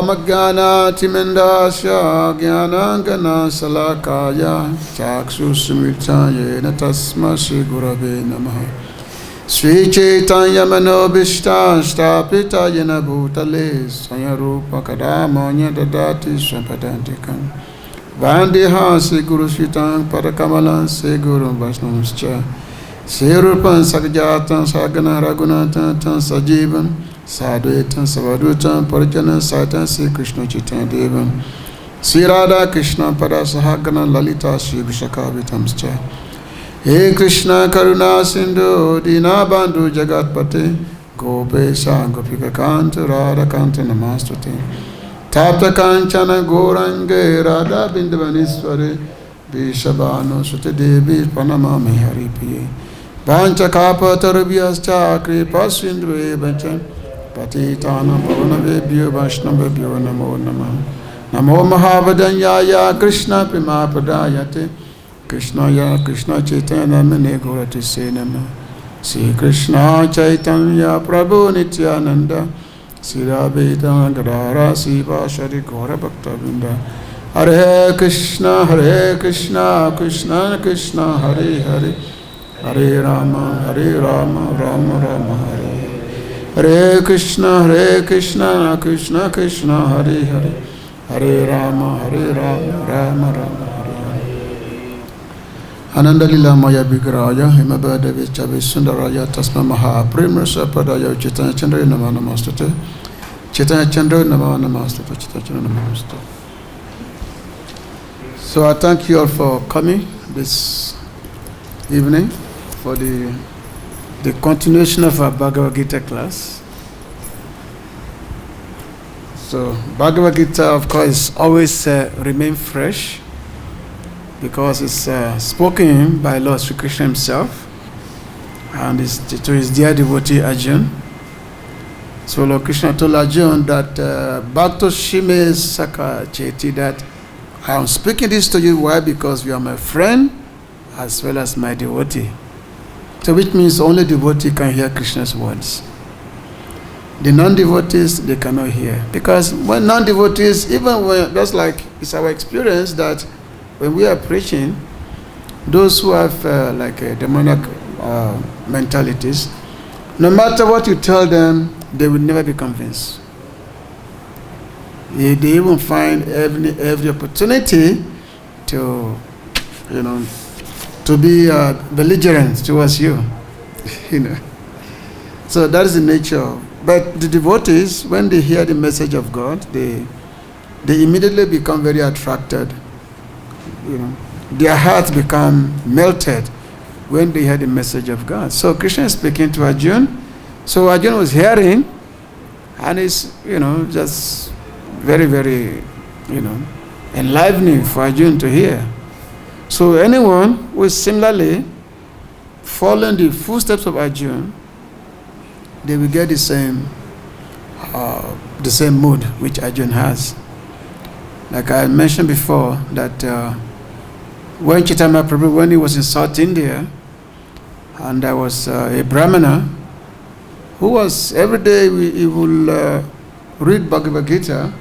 Omagana Timendasya Gyanangana Salakaya Chakshusmitaya Natasma Shri Gurave Namaha Sri Chaitanya Manobishta Stapita Yena Bhutale Sayarupa Kadamanya Dadati Swampadantikam Vandiha Sri Guru Sritang Parakamalan Sri Guru Vaishnavascha Sri Rupan Sakjatan Sagana Raghunatan Sajivan Sadhuetan Savadutan Parajana Satan Sri Krishna Chaitanya Devan Sri Radha Krishna Parasahagana Lalita Sri Vishakavitamscha He Krishna Karuna Sindhu Dina Bandhu Jagatpate Gopesha Gopika Kanta Radha Kanta Namastute Tapta Kanchana Gorange Radha Bindavanishware Vishabhanu Sute Devi Panamami Haripiye Vancha Kapa Tarabhyascha Kripa Sindhu Evacha Patitana Pavanavebhyo Vaishnavebhyo Namo Namah Namo Mahavadanyaya Krishna Primapadayate Krishna Ya Krishna Chaitanya Mane Gaurati Se Namah Sri Krishna Chaitanya Prabhu Nityananda Sri Radha Gadara Siva Shari Gaura Bhakta Vrinda Hare Krishna Krishna Krishna Hare Hare Hare Rama Rama Rama Hare Hare Krishna Krishna Krishna Hare Hare Hare Rama Rama Rama Hare Hare Ananda Lila Maya Vigraya Himabada Vichavi Sundaraya Tasma Maha Primrasa Padaya Chaitanya Chandra Namana Mastute Chaitanya Chandra Namana Mastute Chaitanya Chandra Namana Mastute. So I thank you all for coming this evening for the continuation of our Bhagavad-Gita class. So Bhagavad-Gita, of course, always remain fresh because it's spoken by Lord Sri Krishna himself and it's to his dear devotee Arjuna. So Lord Krishna told Arjuna that Bhakto Shime Saka Cheti, that I am speaking this to you. Why? Because you are my friend as well as my devotee. So which means only devotee can hear Krishna's words. The non-devotees, they cannot hear. Because when non-devotees, even when, just like it's our experience that when we are preaching, those who have like demonic mentalities, no matter what you tell them, they will never be convinced. They even find every opportunity to, to be belligerent towards you, So that is the nature. But the devotees, when they hear the message of God, they immediately become very attracted. Their hearts become melted when they hear the message of God. So Krishna is speaking to Arjuna. So Arjuna was hearing, and it's just very, very enlivening for Arjuna to hear. So anyone who is similarly following the footsteps of Arjuna, they will get the same mood which Arjuna has. Like I mentioned before, that when Chaitanya Prabhu, when he was in South India, and there was a Brahmana who was every day he will read Bhagavad-Gita,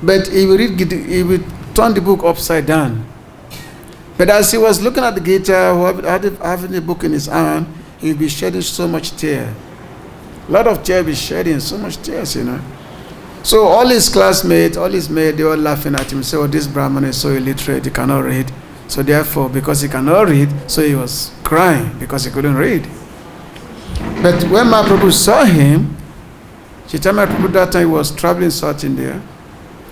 but he would turn the book upside down. But as he was looking at the Gita, having the book in his hand, he would be shedding so much tear. A lot of tears, be shedding so much tears, So all his classmates, all his mates, they were laughing at him. So this Brahman is so illiterate, he cannot read. So therefore, because he cannot read, so he was crying because he couldn't read. But when Mahaprabhu saw him, Chaitanya Prabhu that time was traveling South India,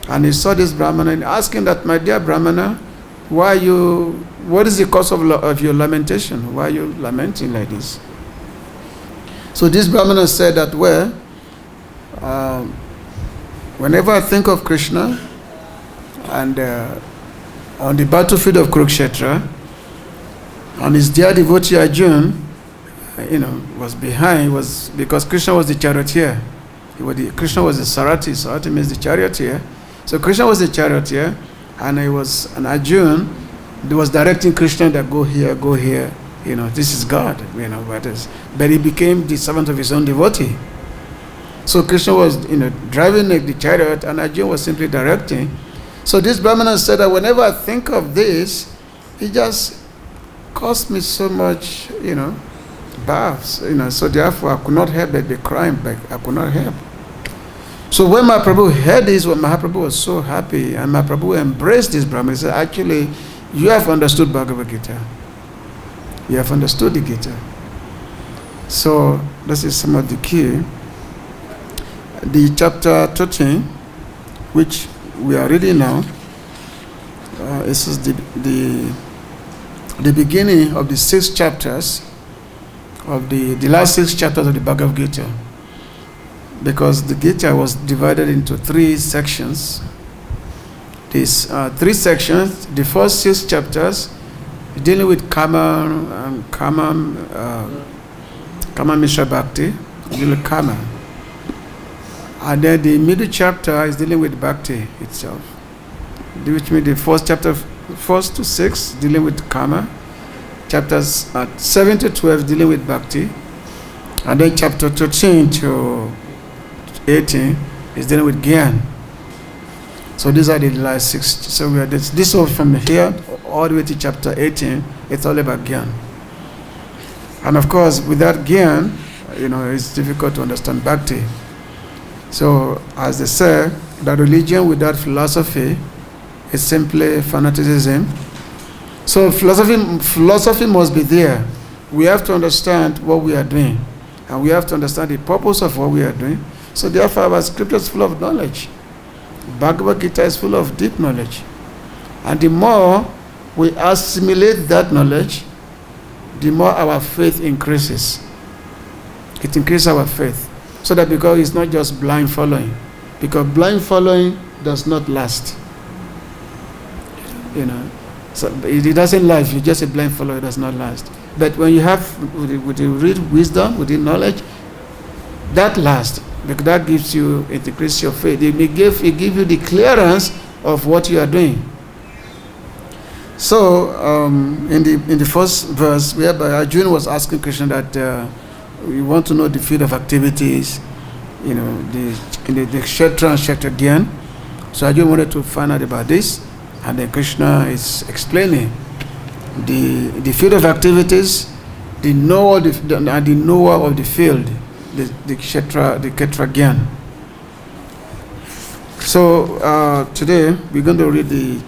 and he saw this Brahmana and asked him that, my dear Brahmana, what is the cause of your lamentation? Why are you lamenting like this? So this Brahmana said that, whenever I think of Krishna and on the battlefield of Kurukshetra, and his dear devotee Arjuna, was behind, because Krishna was the charioteer. Krishna was the Sarati. Sarati means the charioteer. So Krishna was the charioteer, and Arjuna was directing Krishna that go here. This is God. But he became the servant of his own devotee. So Krishna was, driving the chariot, and Arjuna was simply directing. So this Brahmana said that whenever I think of this, it just cost me so much, baths, so therefore I could not help but be crying, but I could not help. So when Mahaprabhu heard this, Mahaprabhu was so happy, and Mahaprabhu embraced this Brahmana. He said, actually, you have understood Bhagavad-Gita. You have understood the Gita. So this is some of the key. The chapter 13, which we are reading now, this is the beginning of the 6 chapters of the last 6 chapters of the Bhagavad-Gita, because the Gita was divided into 3 sections. These 3 sections, the first 6 chapters dealing with Kama Mishra Bhakti, dealing with Kama. And then the middle chapter is dealing with Bhakti itself, which means the first chapter, 1 to 6, dealing with Kama, chapters 7 to 12 dealing with Bhakti, and then chapter 13 to 18 is dealing with Gyan. So these are the last 6. So we are this one from here all the way to chapter 18. It's all about Gyan. And of course, without Gyan, it's difficult to understand Bhakti. So, as they say, that religion without philosophy is simply fanaticism. So, philosophy must be there. We have to understand what we are doing, and we have to understand the purpose of what we are doing. So, therefore, our scripture is full of knowledge. Bhagavad-Gita is full of deep knowledge. And the more we assimilate that knowledge, the more our faith increases. It increases our faith. So that because it's not just blind following. Because blind following does not last. So it doesn't last. If you're just a blind follower, it does not last. But when you have, with the real wisdom, with the knowledge, that lasts. Because that gives you, it increases your faith. It gives you the clearance of what you are doing. So, in the first verse, whereby Arjuna was asking Krishna that we want to know the field of activities, the Kshetra and Kshetra Gyan. So Arjuna wanted to find out about this, and then Krishna is explaining the field of activities, the knower of the field, the Kshetra Gyan. So today we're going to read the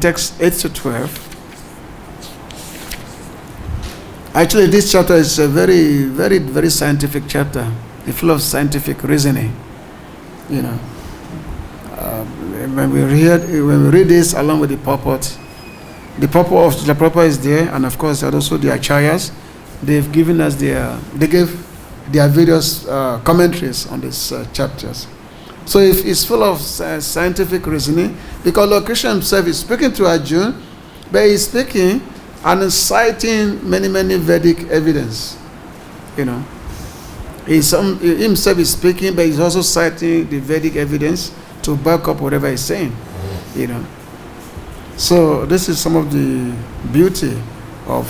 text 8 to 12. Actually, this chapter is a very, very, very scientific chapter. It's full of scientific reasoning. When we read this along with the purport of the purport is there, and of course also the acharyas. They've given us they gave their various commentaries on these chapters. So it's full of scientific reasoning, because Lord Krishna himself is speaking to Arjuna, but he's speaking and citing many, many Vedic evidence. He himself is speaking, but he's also citing the Vedic evidence to back up whatever he's saying. So this is some of the beauty of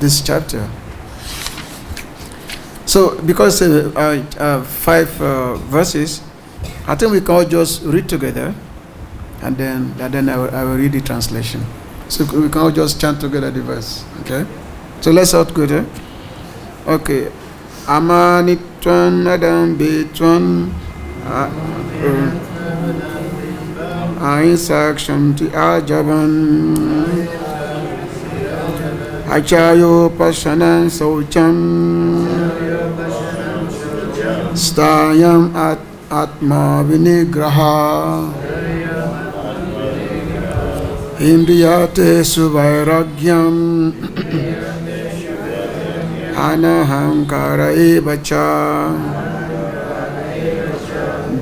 this chapter. So because 5 verses, I think we can all just read together, and then I will read the translation. So we can all just chant together the verse. Okay? So let's all go there. Okay. Amanitwan Adam Betwan Ainsaksham Ti Ajavan Achayo Pashanan Saucham Stayam Atma Vinigraha Indriyate Suvairagyam Anahankara Evacha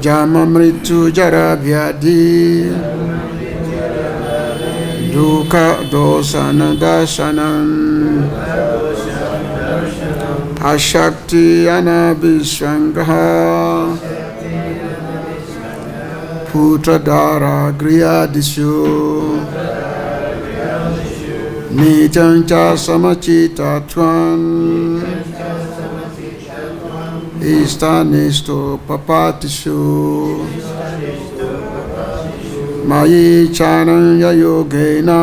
Jamamritu Jara Vyadi Duka Dosana Dashanam Ashakti Anabhishwangaha Putradara Griyadishu Nijancha Samachita Twan Istanisto papatishu Mayi chananya yogena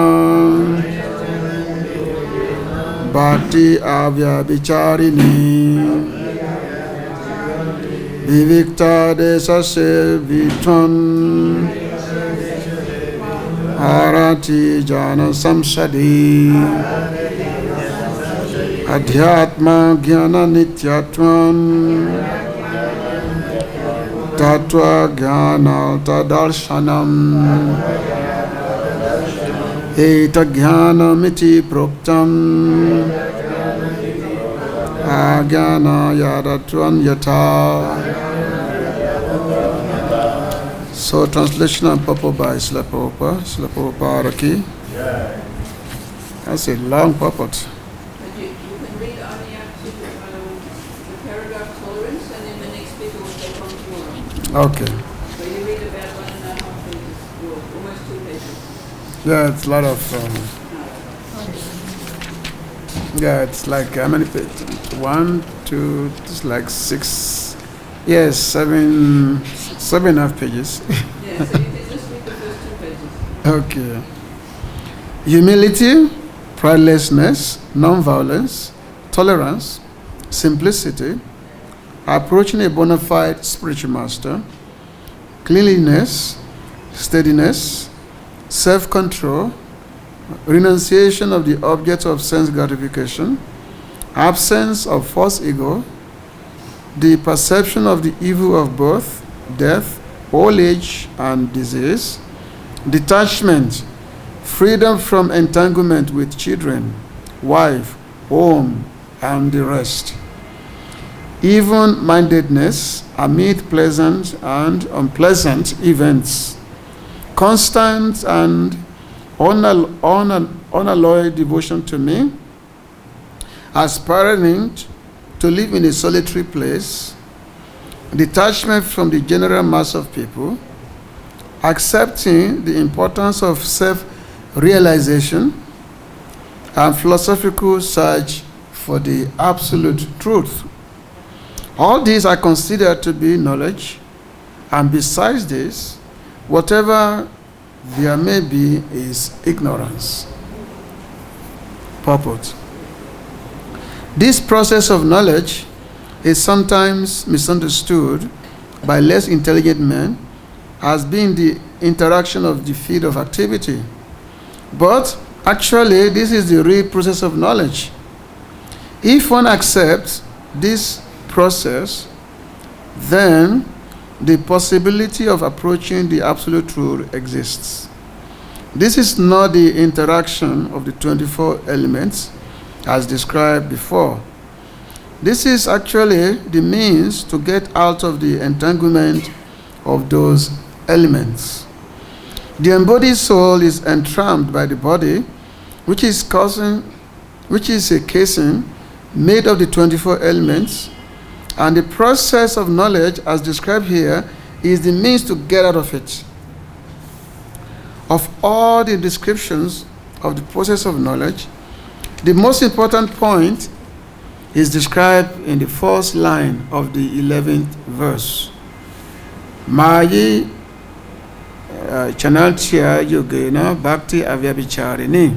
Bhakti avya vicharini Vivikta desase vitvan Arati jana samsadi Adhyatma jnana nityatvam Tattva jnana tadarshanam Eta jnanam iti proktam Ajnana yadatvam yata. So translation and purport by Srila Prabhupada Araki. That's a long purport. You can read only up to the paragraph tolerance, and then the next people will take on tomorrow. Okay. So you read about 1.5 pages, or almost 2 pages. Yeah, it's a lot of. Yeah, it's like how many pages? 1, 2. It's like 6. Yes, 7.5 pages. Yeah, so you can just read the first 2 pages. Okay. Humility, pridelessness, non-violence, tolerance, simplicity, approaching a bona fide spiritual master, cleanliness, steadiness, self-control, renunciation of the object of sense gratification, absence of false ego, the perception of the evil of birth, death, old age, and disease, detachment, freedom from entanglement with children, wife, home, and the rest. Even-mindedness amid pleasant and unpleasant events. Constant and unalloyed devotion to me. Aspiring to live in a solitary place. Detachment from the general mass of people. Accepting the importance of self-realization and philosophical search for the absolute truth. All these are considered to be knowledge, and besides this, whatever there may be is ignorance. Purport. This process of knowledge is sometimes misunderstood by less intelligent men as being the interaction of the field of activity. But actually, this is the real process of knowledge. If one accepts this process, then the possibility of approaching the absolute truth exists. This is not the interaction of the 24 elements as described before. This is actually the means to get out of the entanglement of those elements. The embodied soul is entrapped by the body, which is a casing made of the 24 elements, and the process of knowledge, as described here, is the means to get out of it. Of all the descriptions of the process of knowledge, the most important point is described in the first line of the 11th verse. Mayi chanalchya yogena bhakti avyabicharini.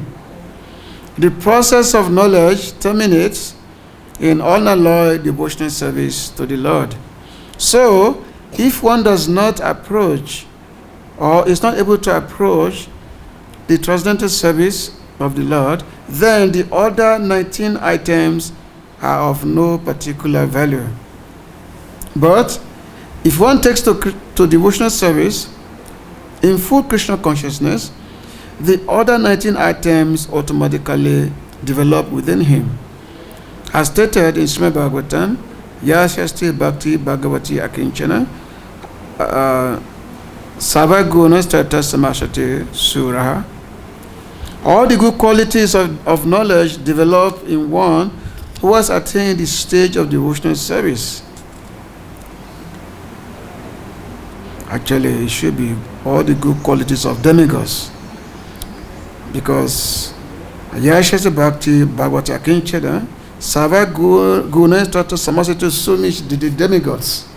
The process of knowledge terminates in unalloyed devotional service to the Lord. So, if one does not approach or is not able to approach the transcendental service of the Lord, then the other 19 items are of no particular value. But if one takes to devotional service in full Krishna consciousness, the other 19 items automatically develop within him. As stated in Srimad Bhagavatam, Yashasti Bhakti Bhagavati Akinchana Savaguna Strata Samashati Suraha. All the good qualities of knowledge develop in one who has attained the stage of devotional service. Actually, it should be all the good qualities of demigods, because Yashasti Bhakti Bhagavati Akinchana Sava Guna Tato Samasitu Sumish the demigods.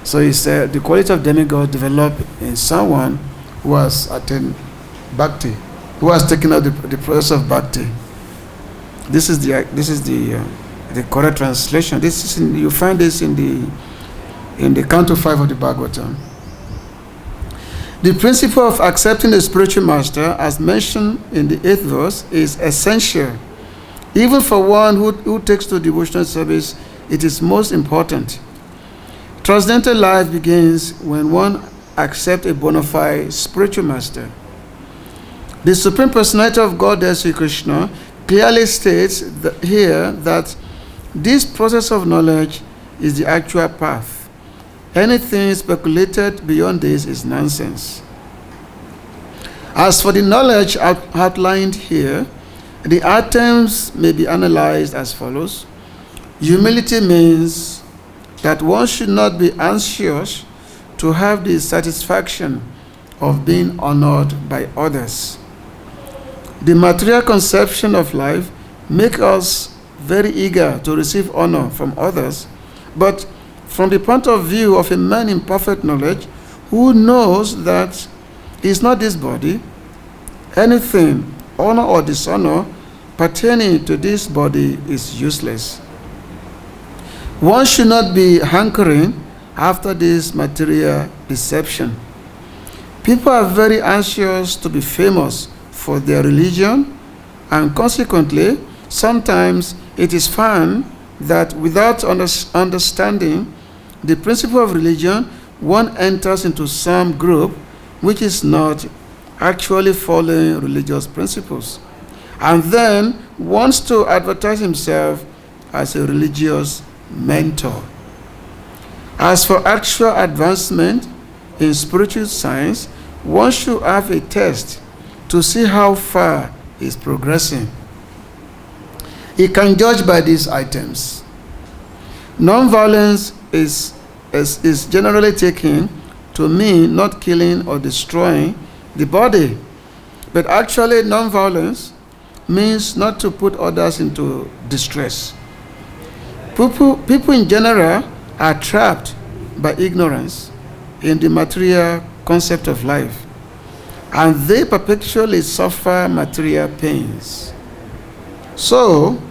So he said the quality of demigod developed in someone who has attained bhakti, who has taken out the process of bhakti. This is the correct translation. You find this in the Canto 5 of the Bhagavatam. The principle of accepting a spiritual master, as mentioned in the 8th verse, is essential. Even for one who takes to devotional service, it is most important. Transcendental life begins when one accepts a bona fide spiritual master. The Supreme Personality of Godhead, Sri Krishna, clearly states here that this process of knowledge is the actual path. Anything speculated beyond this is nonsense. As for the knowledge outlined here, the items may be analyzed as follows. Humility means that one should not be anxious to have the satisfaction of being honored by others. The material conception of life makes us very eager to receive honor from others, but from the point of view of a man in perfect knowledge who knows that he is not this body, anything, honor or dishonor, pertaining to this body is useless. One should not be hankering after this material deception. People are very anxious to be famous for their religion, and consequently, sometimes it is found that without understanding the principle of religion, one enters into some group which is not actually following religious principles, and then wants to advertise himself as a religious mentor. As for actual advancement in spiritual science, one should have a test to see how far he is progressing. He can judge by these items. Non-violence is generally taken to mean not killing or destroying the body, but actually non-violence means not to put others into distress. People in general are trapped by ignorance in the material concept of life, and they perpetually suffer material pains. So,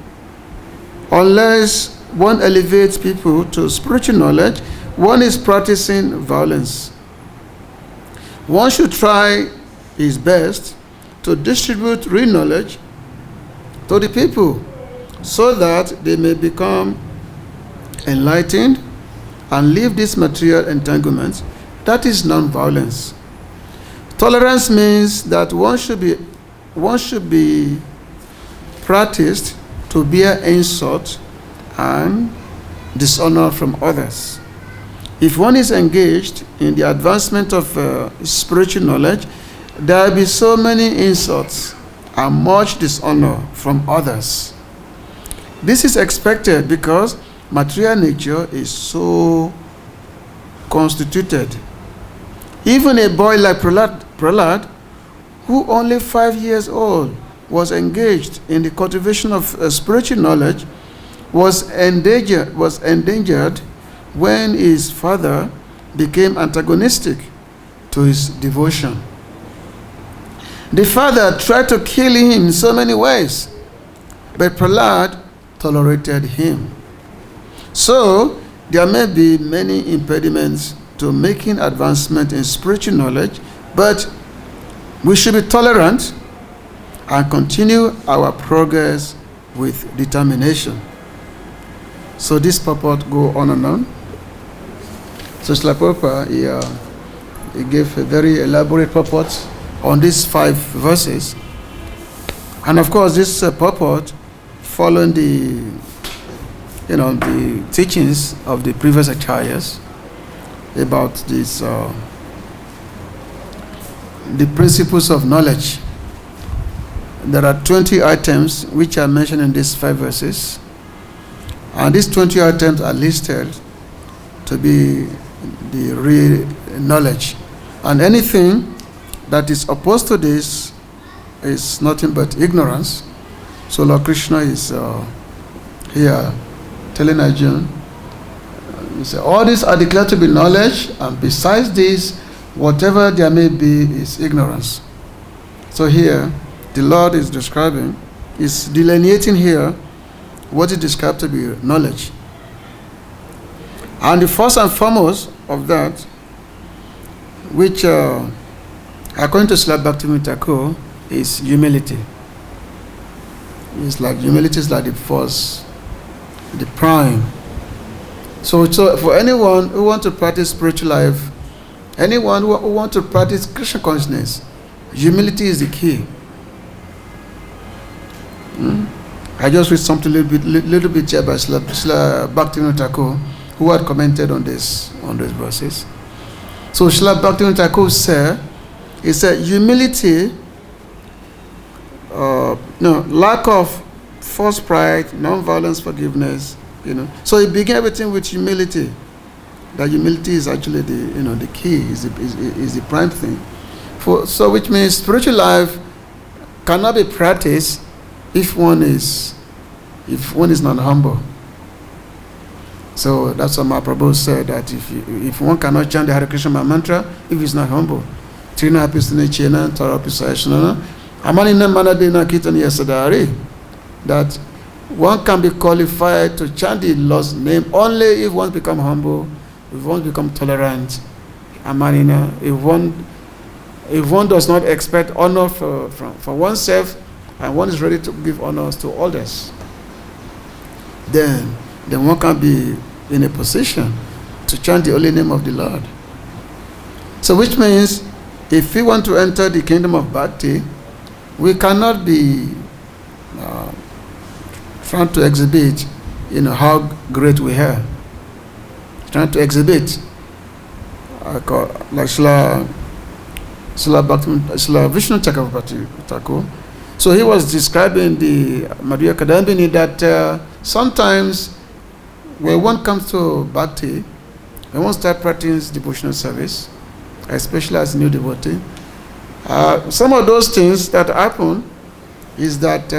unless one elevates people to spiritual knowledge, one is practicing violence. One should try his best to distribute real knowledge to the people so that they may become enlightened and leave this material entanglement. That is non-violence. Tolerance means that one should be practiced to bear insult and dishonor from others. If one is engaged in the advancement of spiritual knowledge, there will be so many insults and much dishonor from others. This is expected because material nature is so constituted. Even a boy like Prahlad, who only 5 years old, was engaged in the cultivation of spiritual knowledge, was endangered when his father became antagonistic to his devotion. The father tried to kill him in so many ways, but Prahlad tolerated him. So, there may be many impediments to making advancement in spiritual knowledge, but we should be tolerant and continue our progress with determination. So this purport go on and on. So Srila Prabhupada, he gave a very elaborate purport on these 5 verses. And of course, this purport following the teachings of the previous acharyas about this, the principles of knowledge. There are 20 items which are mentioned in these 5 verses, and these 20 items are listed to be the real knowledge, and anything that is opposed to this is nothing but ignorance. So Lord Krishna is here, telling Arjuna, he said, all these are declared to be knowledge, and besides this, whatever there may be is ignorance. So here, the Lord is describing, is delineating here what is described to be knowledge. And the first and foremost of that, which according to Srila Bhaktivinoda Thakur, is humility. It's like humility is like the first, the prime. So for anyone who wants to practice spiritual life, anyone who wants to practice Krishna consciousness, humility is the key. I just read something little bit here by Srila Bhaktivinoda Thakur, who had commented on those verses. So Srila Bhaktivinoda Thakur said, he said, humility, lack of false pride, non-violence, forgiveness, So he began everything with humility. That humility is actually the key, is the prime thing. So which means spiritual life cannot be practiced if one is not humble. So that's what Mahaprabhu said, that if one cannot chant the Hare Krishna mantra, if he's not humble, Trina Hapisune Chena, Tara Pisayashana, Amanina Manadina Kitani Yasadari, that one can be qualified to chant the Lord's name only if one become humble, if one become tolerant. Amanina, if one does not expect honor for oneself, and one is ready to give honors to others, then one can be in a position to chant the holy name of the Lord. So which means, if we want to enter the kingdom of bhakti, we cannot be trying to exhibit, how great we are. Trying to exhibit, like Srila Vishnu Chakravarti Thakur. So he was describing the Madhurya Kadambini that sometimes when one comes to bhakti, when one starts practicing devotional service, especially as a new devotee, some of those things that happen is that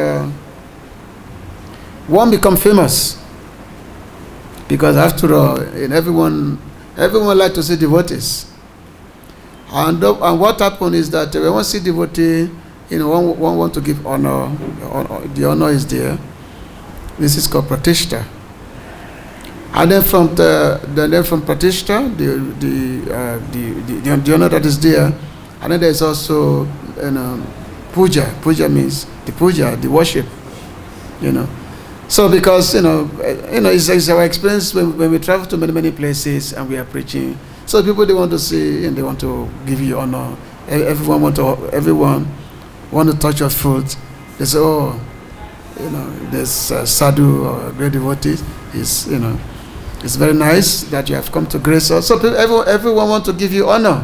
one becomes famous. Because after all, everyone likes to see devotees. And what happens is that when one see devotee, one want to give honor. The honor is there. This is called pratishta. And then from pratishta, the honor that is there, and then there is also puja. Puja means the worship. So because it's our experience when we travel to many places and we are preaching. So people, they want to see and they want to give you honor. Everyone want to touch your foot. They say, there's sadhu or great devotees. It's very nice that you have come to grace us. So everyone want to give you honor,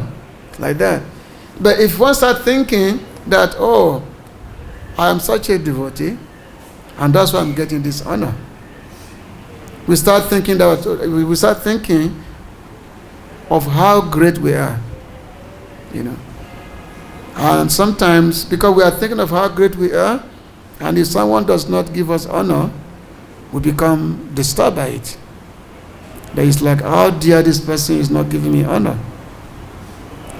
like that. But if one start thinking that, I am such a devotee, and that's why I'm getting this honor, we start thinking of how great we are, And sometimes, because we are thinking of how great we are, and if someone does not give us honor, we become disturbed by it. That it's like, how dare this person is not giving me honor?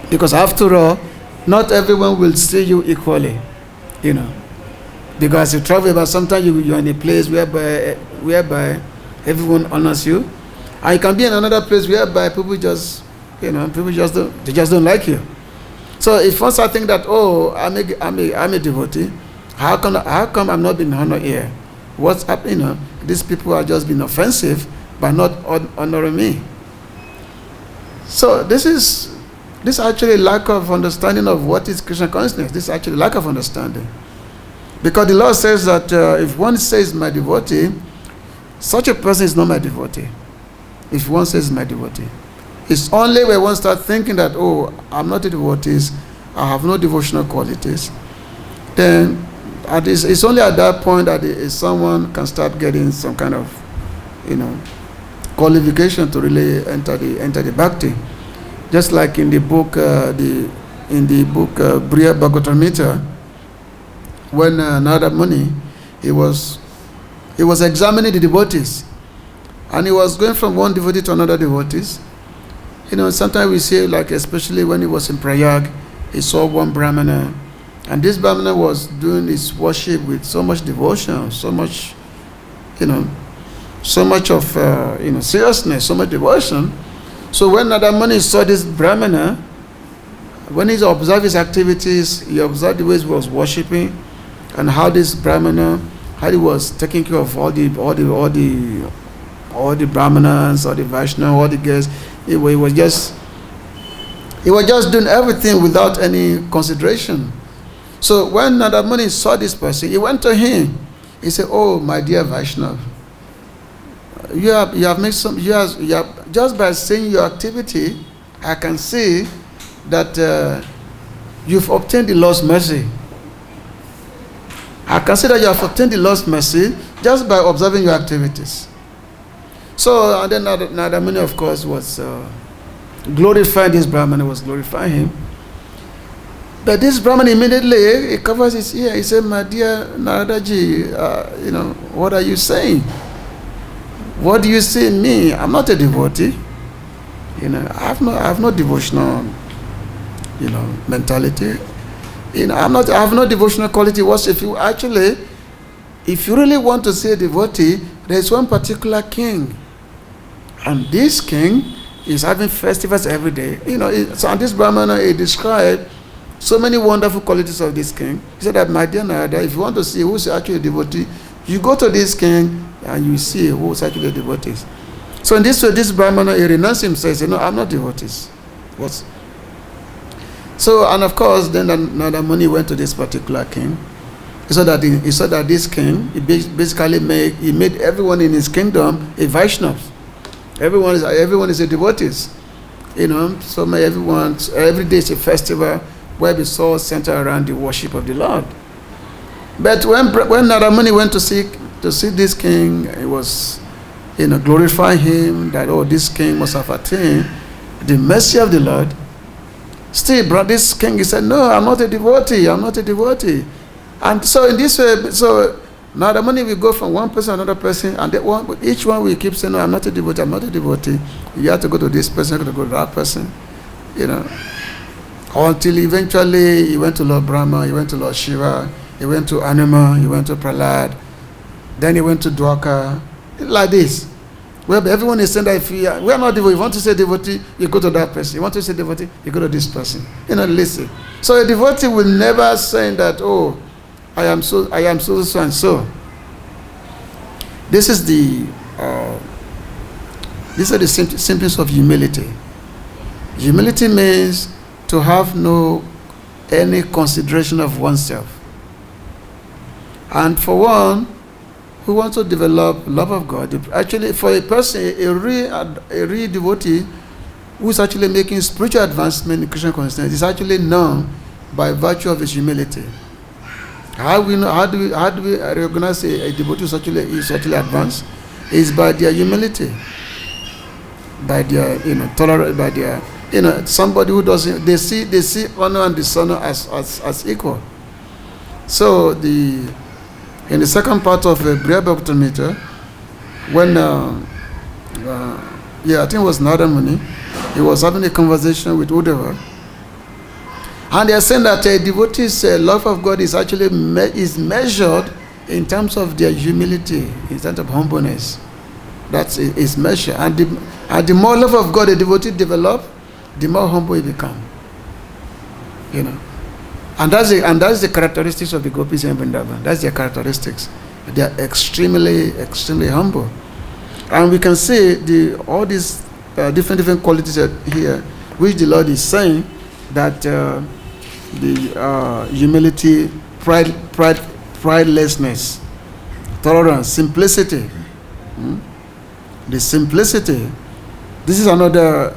Because after all, not everyone will see you equally, Because you travel, but sometimes you're in a place whereby everyone honors you, and you can be in another place whereby people just don't like you. So if once I think that, I'm a devotee, how come I'm not being honored here? What's happening? These people are just being offensive by not honoring me. So this is actually lack of understanding of what is Krishna consciousness. This is actually lack of understanding. Because the Lord says that if one says my devotee, such a person is not my devotee. If one says my devotee, it's only when one starts thinking that, I'm not a devotee, I have no devotional qualities, then it's only at that point that someone can start getting some kind of, qualification to really enter the bhakti. Just like in the book, Bhagavad-Gita, when Narada Muni, he was he was examining the devotees. And he was going from one devotee to another devotees. Sometimes we see, like especially when he was in Prayag, he saw one Brahmana. And this Brahmana was doing his worship with so much devotion, so much, so much of, seriousness, so much devotion. So when Nadamani saw this Brahmana, when he observed his activities, he observed the ways he was worshipping, and how this Brahmana, how he was taking care of all the Brahmanas, all the Vaishnavas, all the guests. He was just doing everything without any consideration. So when Nadamani saw this person, he went to him. He said, "Oh, my dear Vaishnav, you have made some. You have just by seeing your activity, I can see that you've obtained the Lord's mercy. I can see that you have obtained the Lord's mercy just by observing your activities." So, and then Nadamani, of course, was glorifying this Brahmana, was glorifying him. But this Brahman immediately, he covers his ear. He said, "My dear Naradaji, what are you saying? What do you see in me? I'm not a devotee. I have no devotional, mentality. I have no devotional quality. If you really want to see a devotee, there's one particular king. And this king is having festivals every day. So this Brahmana, he described so many wonderful qualities of this king. He said that, my dear Narada, if you want to see who's actually a devotee, you go to this king and you see who's actually a devotee." So in this way, this Brahmana, he renounced himself. He said, "No, I'm not devotees." So, and of course, then Nadamani went to this particular king. He saw that this king, he basically made everyone in his kingdom a Vaishnava. Everyone is a devotees. So every day is a festival where the soul center around the worship of the Lord. But when Nadamani went to see this king, he was glorifying him, that this king must have attained the mercy of the Lord. Still, this king, he said, "No, I'm not a devotee. And so in this way, so Nadamani will go from one person to another person, and each one will keep saying, "No, I'm not a devotee. You have to go to this person, you have to go to that person." Until eventually he went to Lord Brahma, he went to Lord Shiva, he went to Anuma, he went to Prahlad, then he went to Dwaka, like this. Well, everyone is saying that we are not devotee. You want to say devotee, you go to that person. You want to say devotee, you go to this person. Listen. So a devotee will never say that, "Oh, I am so and so." These are the symptoms of humility. Humility means to have any consideration of oneself. And for one who wants to develop love of God, actually for a person, a real devotee who is actually making spiritual advancement in Christian consciousness is actually known by virtue of his humility. How do we recognize a devotee is actually advanced? Is by their humility, by their tolerance, by their somebody who doesn't, they see honor and dishonor as equal. So in the second part of Briya Bhakti-yoga, when I think it was Nadamani, he was having a conversation with Uddhava, and they are saying that a devotee's love of God is actually is measured in terms of their humility, in terms of humbleness. That's its measure, and the more love of God a devotee develop, the more humble he become. And that's the characteristics of the gopis in Vrindavan. That's their characteristics. They are extremely, extremely humble, and we can see all these different qualities here, which the Lord is saying that the humility, pridelessness, tolerance, simplicity. The simplicity. This is another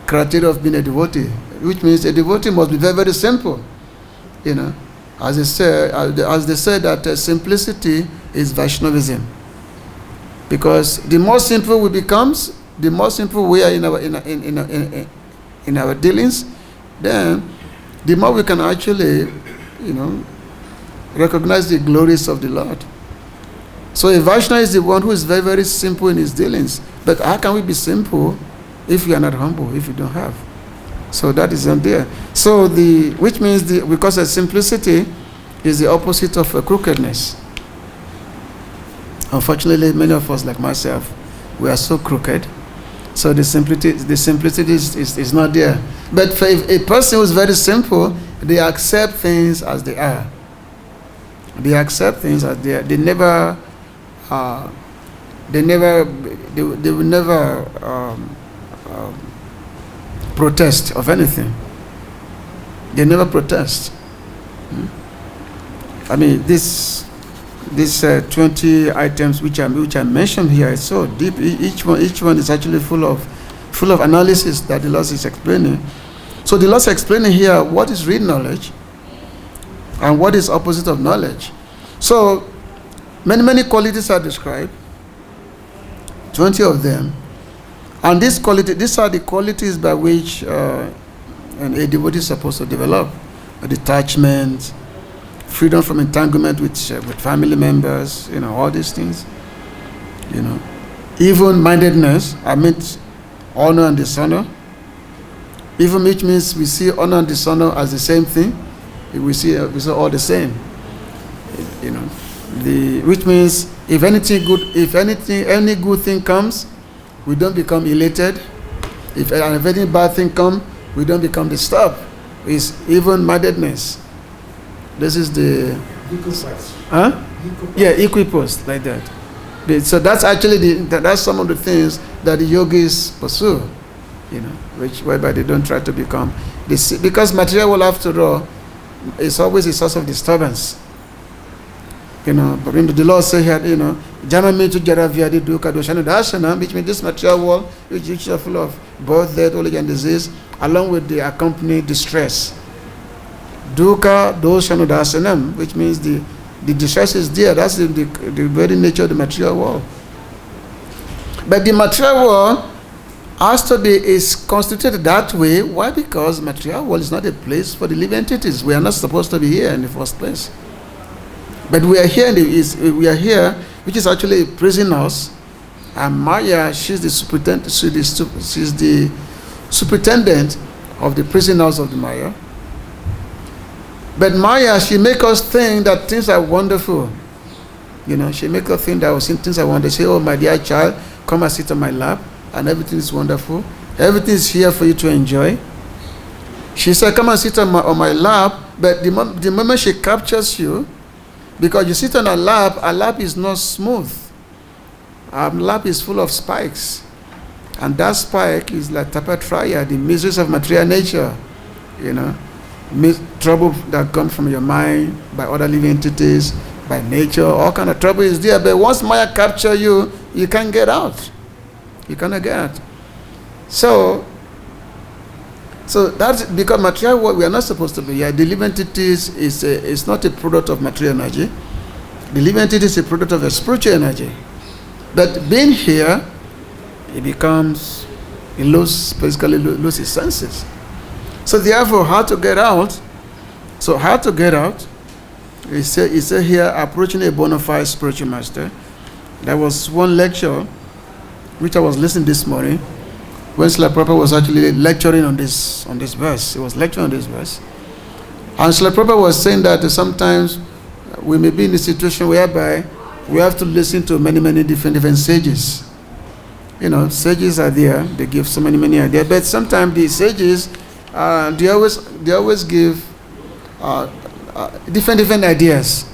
criteria of being a devotee, which means a devotee must be very, very simple. As they say that simplicity is Vaishnavism, because the more simple we becomes, the more simple we are in our dealings, then the more we can actually, recognize the glories of the Lord. So a Vaishnava is the one who is very, very simple in his dealings. But how can we be simple if we are not humble, if we don't have? So that is not there. So which means because of simplicity is the opposite of crookedness. Unfortunately, many of us, like myself, we are so crooked. So the simplicity is not there. But for a person who is very simple, they accept things as they are. They accept things as they are. They will never protest of anything. They never protest. I mean, these 20 items which I mentioned here is so deep. Each one is actually full of analysis that the Lord is explaining. So the Lord is explaining here what is real knowledge and what is opposite of knowledge. So many qualities are described, 20 of them, and these are the qualities by which a devotee is supposed to develop: detachment, freedom from entanglement with family members, all these things, even-mindedness, honor and dishonor. Even which means we see honor and dishonor as the same thing. We see all the same, which means if any good thing comes, we don't become elated. If any bad thing comes, we don't become disturbed. It's even-mindedness. This is the equipoise, like that. So that's actually that's some of the things that the yogis pursue, whereby they don't try to become because material world, after all, is always a source of disturbance. But the Lord said here, Jamamitu Jaravyadi Dukkha Doshana Dashana, which means this material world, which is full of birth, death, old age, and disease, along with the accompanying distress. Dukkha Doshana Dasanam, which means the distress is there. That's the very nature of the material world. But the material world has to is constituted that way. Why? Because material world is not a place for the living entities. We are not supposed to be here in the first place. But we are here. Which is actually a prison house. And Maya, she's the superintendent. She's the superintendent of the prison house of the Maya. But Maya, she makes us think that things are wonderful. She makes us think that things are wonderful. She say, oh, my dear child, come and sit on my lap, and everything is wonderful. Everything is here for you to enjoy. She said, come and sit on my lap, but the moment she captures you, because you sit on her lap is not smooth. Her lap is full of spikes. And that spike is like tapatraya, the miseries of material nature, trouble that comes from your mind, by other living entities, by nature, all kind of trouble is there. But once Maya captures you, you can't get out. You cannot get out. So that's because material world, we are not supposed to be here. The living entities is not a product of material energy. The living entity is a product of a spiritual energy. But being here, it loses its senses. So therefore, how to get out? So how to get out? He said here, approaching a bona fide spiritual master. There was one lecture which I was listening this morning when Srila Prabhupada was actually lecturing on this verse. He was lecturing on this verse. And Srila Prabhupada was saying that sometimes we may be in a situation whereby we have to listen to many different sages. Sages are there. They give so many ideas. But sometimes the sages, they always give different ideas.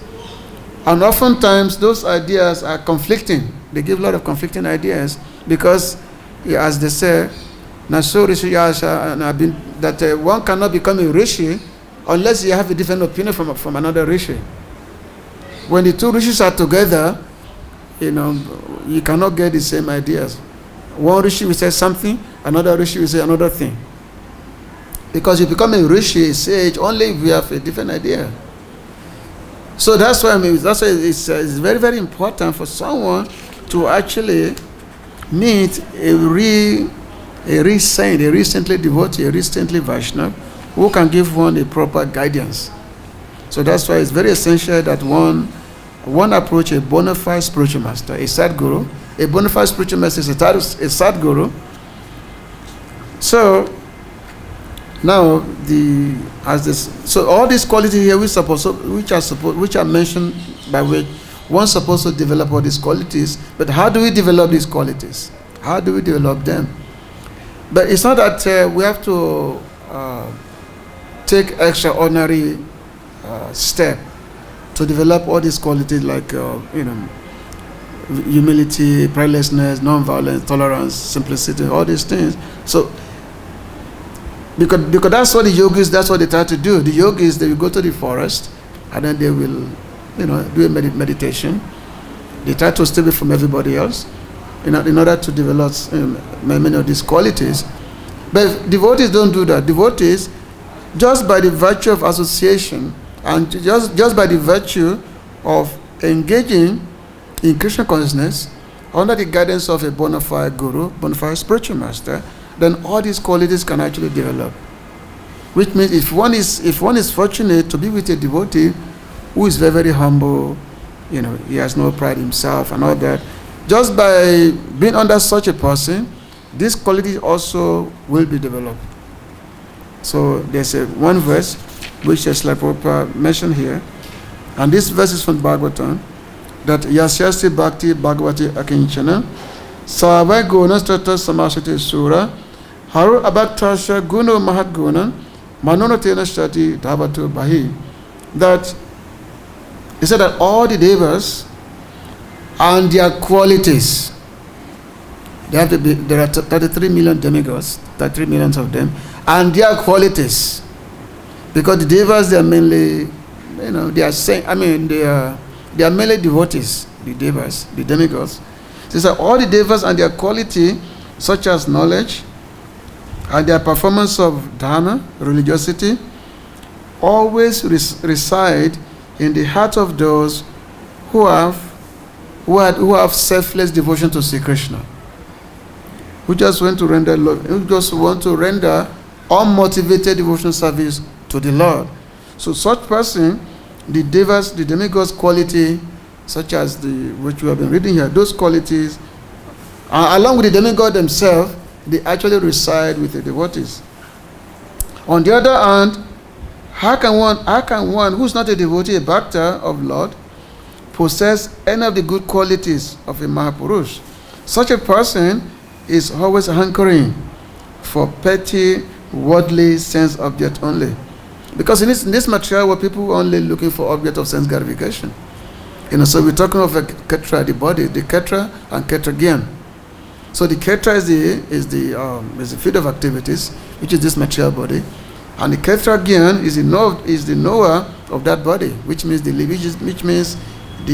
And oftentimes those ideas are conflicting. They give a lot of conflicting ideas because, as they say, that one cannot become a rishi unless you have a different opinion from another rishi. When the two rishis are together, you cannot get the same ideas. One rishi will say something, another rishi will say another thing. Because you become a rishi, a sage, only if you have a different idea. So that's why it's very, very important for someone to actually meet a recently devotee, a recently Vaishnava, who can give one a proper guidance. So that's why it's very essential that one one approach, a bona fide spiritual master, a Sadguru. A bona fide spiritual master is a Sadguru. So now so all these qualities here which are mentioned, by which one's supposed to develop all these qualities. But how do we develop these qualities? How do we develop them? But it's not that we have to take extraordinary step to develop all these qualities, like humility, prayerlessness, non-violence, tolerance, simplicity, all these things. So because that's what the yogis, that's what they try to do. The yogis, they will go to the forest and then they will do a meditation. They try to stay away from everybody else in order to develop many of these qualities. But devotees don't do that. Devotees, just by the virtue of association and just by the virtue of engaging in Krishna consciousness under the guidance of a bona fide guru, bona fide spiritual master, then all these qualities can actually develop. Which means if one is fortunate to be with a devotee who is very, very humble, he has no pride himself and all that, just by being under such a person, these qualities also will be developed. So there's one verse which Srila Prabhupada mentioned here, and this verse is from Bhagavatam, that Yasyasya Bhakti Bhagavati Akinchana Savai Guna Strata Samasati Sura Haru Abhaktasha Gunu Mahat Guna Manonatena Shati Dhavatu Bahi. That he said that all the devas and their qualities, there are 33 million demigods, 33 millions of them, and their qualities, because the devas, they are mainly, they are mainly devotees, the devas, the demigods. These are all the devas and their quality, such as knowledge and their performance of dharma, religiosity, always reside in the heart of those who have selfless devotion to Sri Krishna, who just want to render unmotivated devotional service to the Lord. So such person, the devas, the demigods quality, such as which we have been reading here, those qualities, along with the demigod themselves, they actually reside with the devotees. On the other hand, how can one who's not a devotee, a bhakta of Lord, possess any of the good qualities of a Mahapurush? Such a person is always hankering for petty, worldly sense object only. Because in this material world, people are only looking for object of sense gratification. So we're talking of a ketra, the body, the ketra and ketragyan. So the ketra is the field of activities, which is this material body, and the ketragyan is the knower of that body, which means the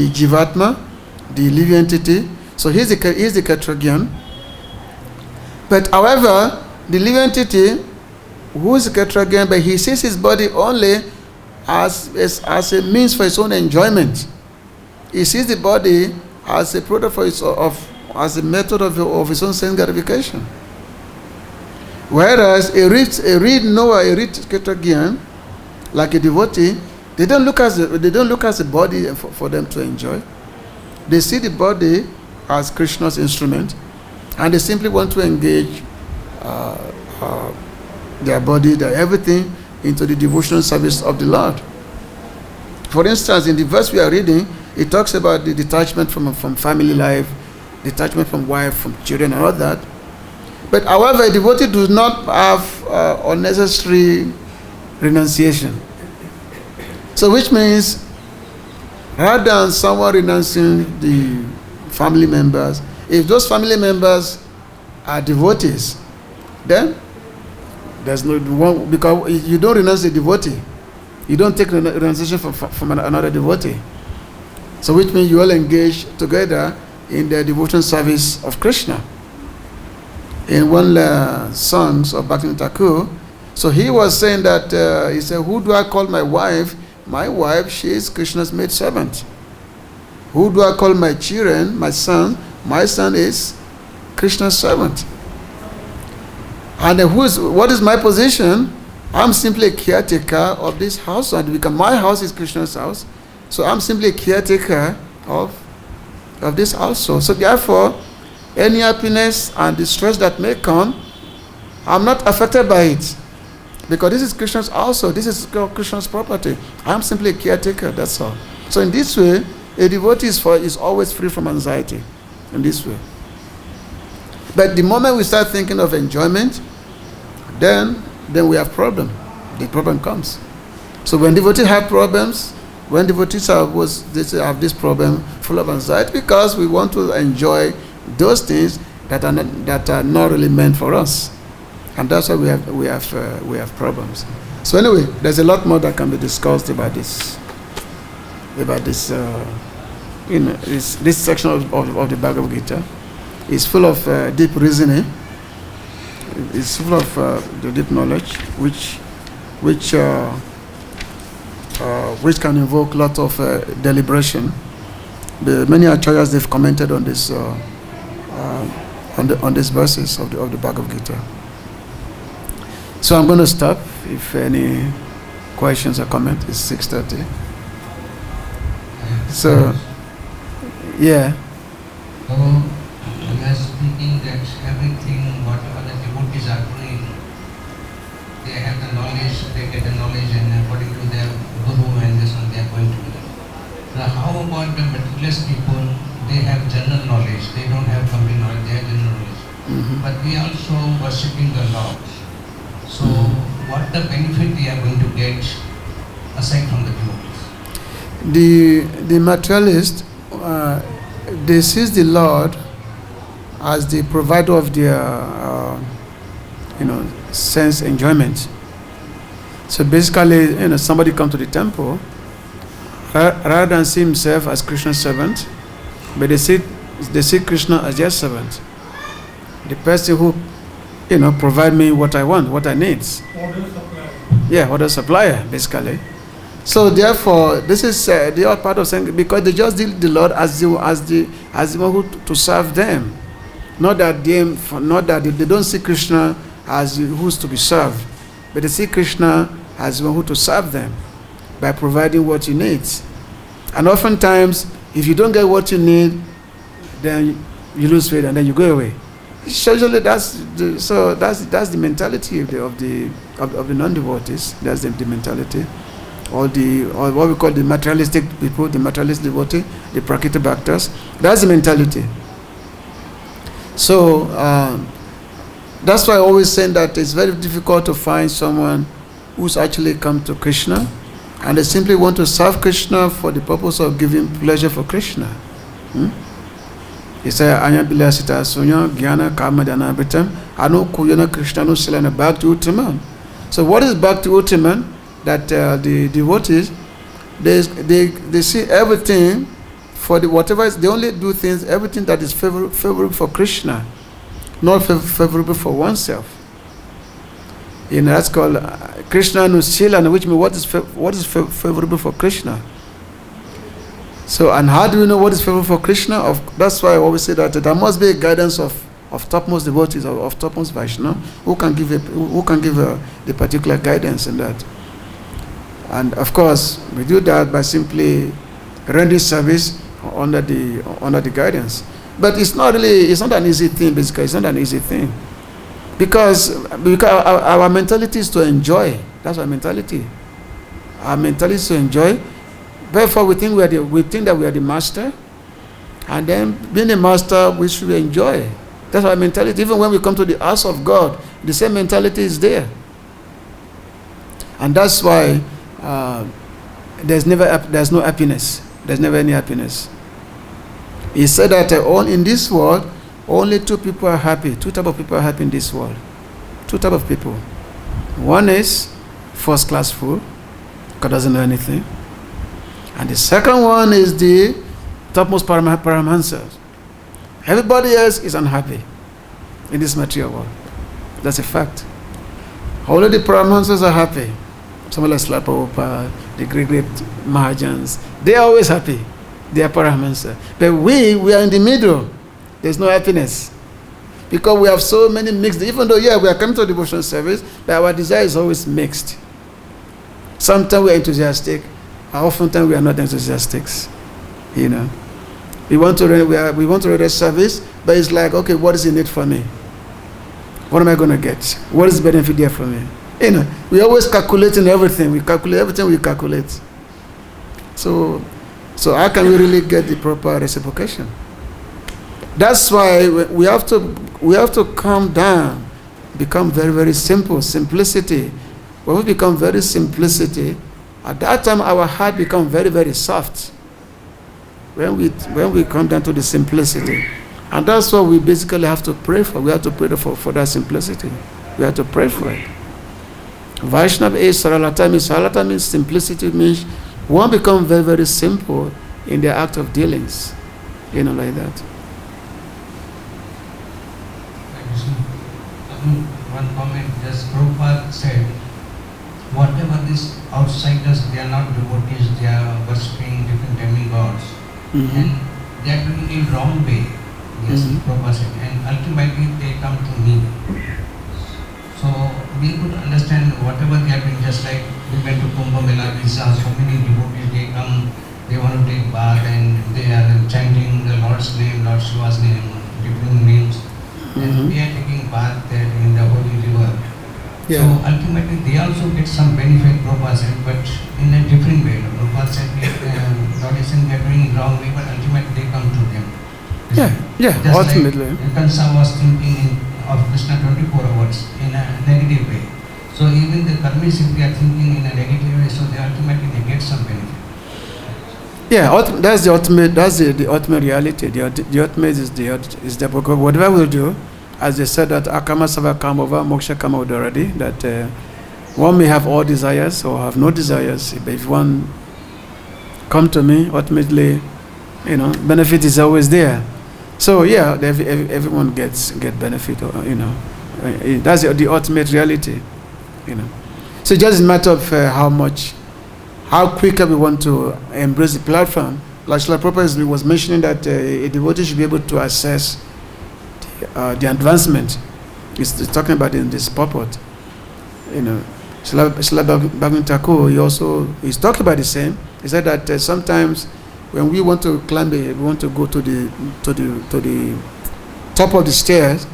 jivatma, the living entity. So he's the ketragyan. But however, the living entity, who is the ketragyan, but he sees his body only as a means for his own enjoyment. He sees the body as a product as a method of his own sense gratification. Whereas a real knower, a real ketragyan, like a devotee, they don't look at the body for them to enjoy. They see the body as Krishna's instrument, and they simply want to engage their body, their everything, into the devotional service of the Lord. For instance, in the verse we are reading, it talks about the detachment from family life, detachment from wife, from children, and all that. But however, a devotee does not have unnecessary renunciation. So which means, rather than someone renouncing the family members, if those family members are devotees, then there's no one, because you don't renounce the devotee. You don't take renunciation from another devotee. So which means you all engage together in the devotional service of Krishna. In one songs of Bhakti Thakur, so he was saying that, he said, who do I call my wife? My wife, she is Krishna's maid servant. Who do I call my children? My son is Krishna's servant. And what is my position? I'm simply a caretaker of this house, and because my house is Krishna's house, So I'm simply a caretaker of this also. So therefore, any happiness and the stress that may come, I'm not affected by it. Because this is Krishna's also. This is Krishna's property. I'm simply a caretaker, that's all. So in this way, a devotee is always free from anxiety. In this way. But the moment we start thinking of enjoyment, then we have problem. The problem comes. So when devotees have problems, when devotees have this problem full of anxiety, because we want to enjoy those things that are not really meant for us, and that's why we have problems. So anyway, there's a lot more that can be discussed about this this section of the Bhagavad-Gita. Is full of deep reasoning. It's full of the deep knowledge, which can invoke a lot of deliberation. Many acharyas, they've commented on this on these verses of the Bhagavad-Gita. So I'm going to stop. If any questions or comments, it's 6:30. So, yeah. So, we are speaking that everything, whatever the devotees are doing, they have the knowledge, they get the knowledge, and according to their guru and this one, they are going to do. Now, how about the materialist people? They have general knowledge. They don't have complete knowledge. They have general knowledge. Mm-hmm. But we are also worshipping the Lord. So, what the benefit we are going to get aside from the devotees? The materialist, they see the Lord as the provider of their, sense enjoyment. So basically, somebody comes to the temple, rather than see himself as Krishna's servant, but they see Krishna as their servant, the person who, provide me what I want, what I need. Order supplier. Yeah, order supplier, basically. So therefore, this is the other part of saying, because they just deal the Lord as the one who to serve them, not that they don't see Krishna as who's to be served, but they see Krishna as one who to serve them by providing what you need. And oftentimes, if you don't get what you need, then you lose faith and then you go away. Usually, that's the mentality of the non-devotees. That's the mentality. Or what we call the materialistic people, the materialist devotee, the prakriti bhaktas. That's the mentality. So that's why I always say that it's very difficult to find someone who's actually come to Krishna and they simply want to serve Krishna for the purpose of giving pleasure for Krishna. He said, "Anya bilasita sunya gyana kamadana bitam anu kuyana Krishna no silana bhakti uttamam." So what is bhakti uttamam? That the devotees, they see everything for the whatever is, they only do things, everything that is favorable for Krishna, not favorable for oneself. That's called Krishna Nusila, which means what is favorable for Krishna. So, and how do we know what is favorable for Krishna? That's why I always say that there must be a guidance of topmost devotees, of topmost Vaishnava, who can give the particular guidance in that. And of course, we do that by simply rendering service under the guidance. But it's not an easy thing, basically. It's not an easy thing. Because our mentality is to enjoy. That's our mentality. Our mentality is to enjoy. Therefore, we think that we are the master. And then, being a master, we should enjoy. That's our mentality. Even when we come to the house of God, the same mentality is there. And that's why there's no happiness. There's never any happiness. He said that in this world, only two people are happy. Two types of people are happy in this world. Two types of people. One is first class fool, because doesn't know anything. And the second one is the topmost paramahansas. Everybody else is unhappy in this material world. That's a fact. Only the paramahansas are happy. Someone like Slapaupa, the great Mahajans, they are always happy. They are Paramahansa. But we are in the middle. There's no happiness. Because we have so many mixed, even though, we are coming to devotional service, but our desire is always mixed. Sometimes we're enthusiastic, Oftentimes we are not enthusiastic. You know, we want to render service, but it's like, okay, what is in it for me? What am I going to get? What is the benefit there for me? You know, we always calculating everything. We calculate everything. We calculate. So how can we really get the proper reciprocation? That's why we have to calm down, become very, very simple. Simplicity. When we become very simplicity, at that time our heart becomes very, very soft. When we come down to the simplicity, and that's what we basically have to pray for. We have to pray for that simplicity. We have to pray for it. Vaishnava is Saralata means Saralata means simplicity, means one become very, very simple in their act of dealings. You know, like that. One comment, just Prabhupada said, whatever these outsiders, they are not devotees, they are worshipping different demigods, and they are doing it wrong way. Yes, Prabhupada said, and ultimately they come to me. So we could understand whatever they are doing, just like we went to Kumbh Mela, we saw so many devotees, they come, they want to take bath and they are chanting the Lord's name, Lord Shiva's name, different names, and we are taking bath there in the holy river. Yeah. So ultimately they also get some benefit, Prabhupada said, but in a different way. Prabhupada said, Lord is saying they are doing wrong way, but ultimately they come to them. Yeah, just ultimately. Like Kansa was thinking of Krishna 24 hours in a negative way. So even the karmis, if they are thinking in a negative way, so they ultimately they get some benefit. Yeah, that's the ultimate. That's the ultimate reality. The ultimate is the because whatever we'll do, as they said that akama sava come over, moksha come over already. That one may have all desires or have no desires, but if one come to me, ultimately, you know, benefit is always there. So yeah, everyone gets benefit. Or, you know, that's the ultimate reality. You know, so it's just a matter of how quickly we want to embrace the platform. Like Srila Prabhupada was mentioning that a devotee should be able to access the advancement. He's talking about in this purport. You know, Srila Bhagavad Thakur, he's talking about the same. He said that sometimes when we want to climb, we want to go to the top of the stairs.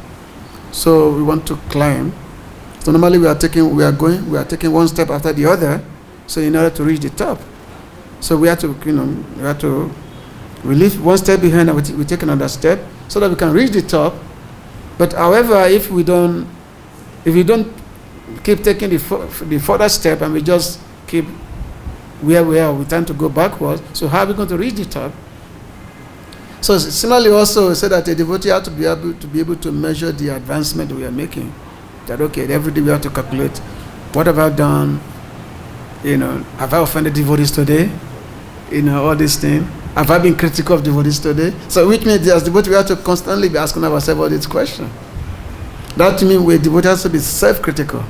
So we want to climb. So normally we are taking one step after the other. So in order to reach the top, so we have to leave one step behind and we take another step so that we can reach the top. But however, if we don't keep taking the further step and we just keep where we are, we tend to go backwards. So how are we going to reach the top? So similarly, also said that a devotee has to be able to measure the advancement we are making. That okay, every day we have to calculate what have I done. You know, have I offended devotees today? You know, all these things. Have I been critical of devotees today? So which means as devotees we have to constantly be asking ourselves all these questions. That means we devotees have to be self-critical.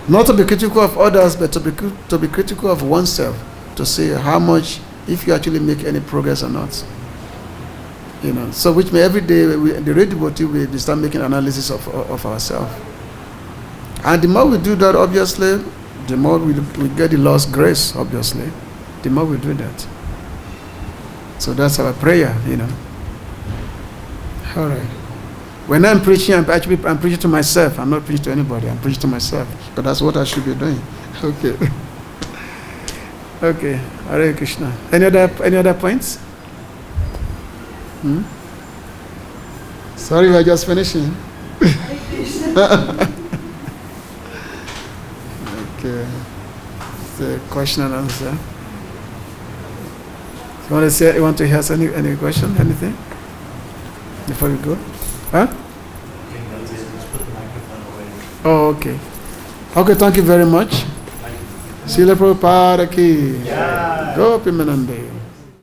Not to be critical of others, but to be critical of oneself. To see how much, if you actually make any progress or not. You know, so which means every day the real devotee we start making analysis of ourselves. And the more we do that, obviously, the more we get the Lord's grace, obviously, the more we do that. So that's our prayer, you know. All right. When I'm preaching, I'm preaching to myself. I'm not preaching to anybody. I'm preaching to myself. But that's what I should be doing. Okay. Okay. Hare Krishna. Any other points? Sorry, we're just finishing. Okay. The question and answer. You want to hear any question? Anything? Before we go? Huh? Oh, okay. Okay, thank you very much. Srila Prabhupada ki. Gopi Manande.